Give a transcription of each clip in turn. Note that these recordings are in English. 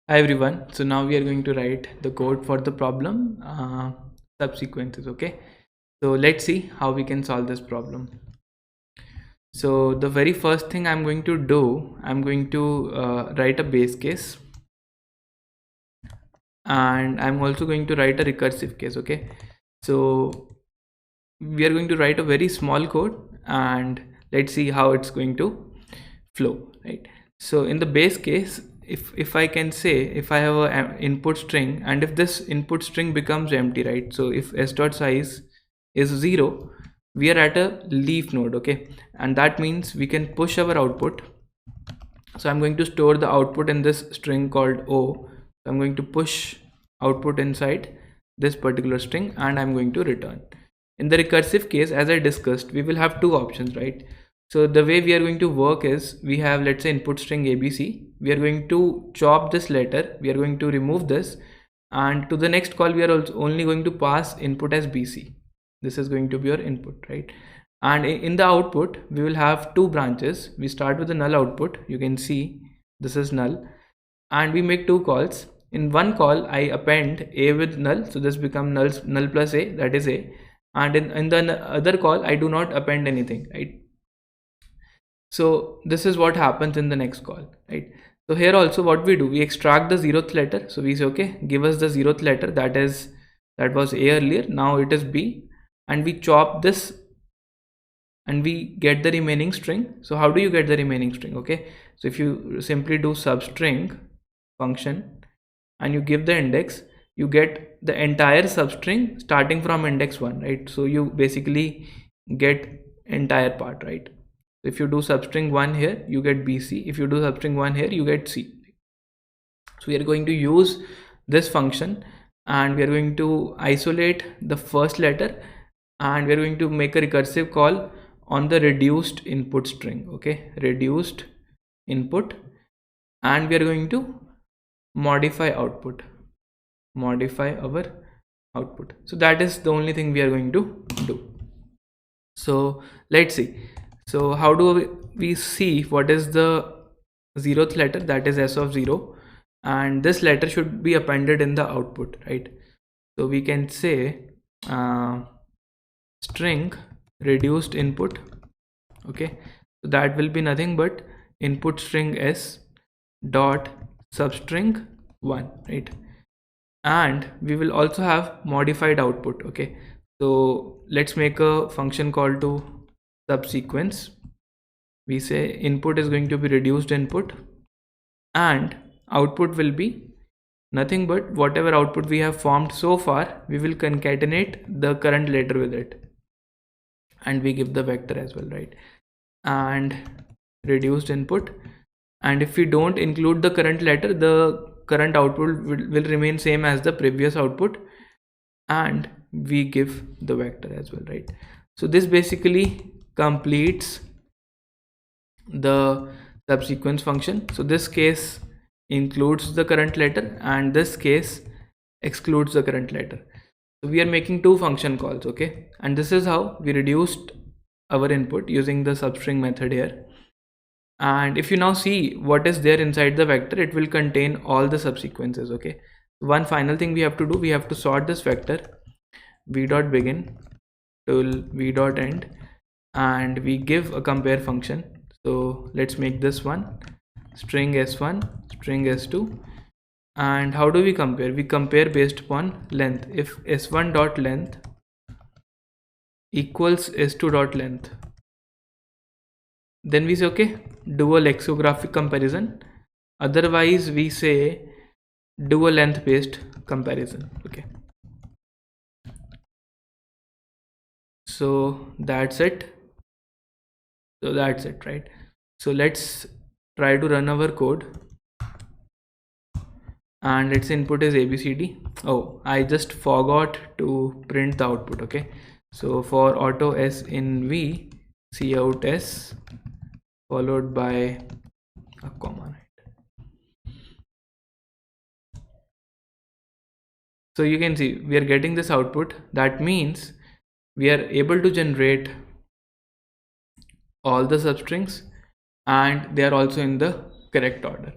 Hi everyone. So now we are going to write the code for the problem subsequences. Okay. So let's see how we can solve this problem. So the very first thing I'm going to do, I'm going to write a base case, and I'm also going to write a recursive case. Okay. So we are going to write a very small code, and let's see how it's going to flow, right? So in the base case, if I can say, if I have a input string, and if this input string becomes empty, right? So if s dot size is 0, we are at a leaf node. Okay, and that means we can push our output. So I'm going to store the output in this string called o. So I'm going to push output inside this particular string, and I'm going to return. In the recursive case, as I discussed, we will have two options, right? So the way we are going to work is, we have, let's say, input string abc. We are going to chop this letter, we are going to remove this, and to the next call we are also only going to pass input as bc. This is going to be your input, right? And in the output we will have two branches. We start with the null output. You can see this is null, and we make two calls. In one call I append a with null, so this becomes null plus a, that is a. And in the other call I do not append anything, right? So this is what happens in the next call, right? So here also what we do, we extract the 0th letter. So we say, okay, give us the 0th letter, that was a earlier, now it is b, and we chop this and we get the remaining string. So how do you get the remaining string? Okay, so if you simply do substring function and you give the index, you get the entire substring starting from index 1, right? So you basically get entire part, right? So if you do substring 1 here, you get bc. If you do substring 1 here, you get c. So we are going to use this function, and we are going to isolate the first letter, and we are going to make a recursive call on the reduced input string. Okay, reduced input, and we are going to modify our output. So that is the only thing we are going to do. So let's see. So how do we see what is the 0th letter, that is s of 0, and this letter should be appended in the output, right? So we can say string reduced input. Okay, so that will be nothing but input string s dot substring 1, right? And we will also have modified output. Okay, so let's make a function call to subsequence. We say input is going to be reduced input, and output will be nothing but whatever output we have formed so far. We will concatenate the current letter with it, and we give the vector as well, right? And reduced input, and if we don't include the current letter, the current output will remain same as the previous output, and we give the vector as well, right? So this basically completes the subsequence function. So this case includes the current letter, and this case excludes the current letter. So we are making two function calls. Okay, and this is how we reduced our input using the substring method here. And if you now see what is there inside the vector, it will contain all the subsequences. Okay, one final thing we have to do, we have to sort this vector v dot begin till v dot end, and we give a compare function. So let's make this one string s1 string s2. And how do we compare? We compare based upon length. If s1 dot length equals s2 dot length, then we say, okay, do a lexicographic comparison. Otherwise we say do a length based comparison. Okay, so that's it. Right? So let's try to run our code, and its input is abcd. Oh, I just forgot to print the output. Okay, so for auto s in v, cout s followed by a comma, right? So you can see we are getting this output. That means we are able to generate all the substrings, and they are also in the correct order.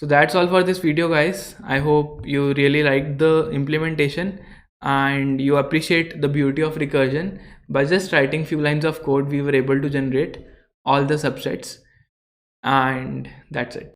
So that's all for this video, guys. I hope you really liked the implementation and you appreciate the beauty of recursion. By just writing few lines of code, we were able to generate all the subsets, and that's it.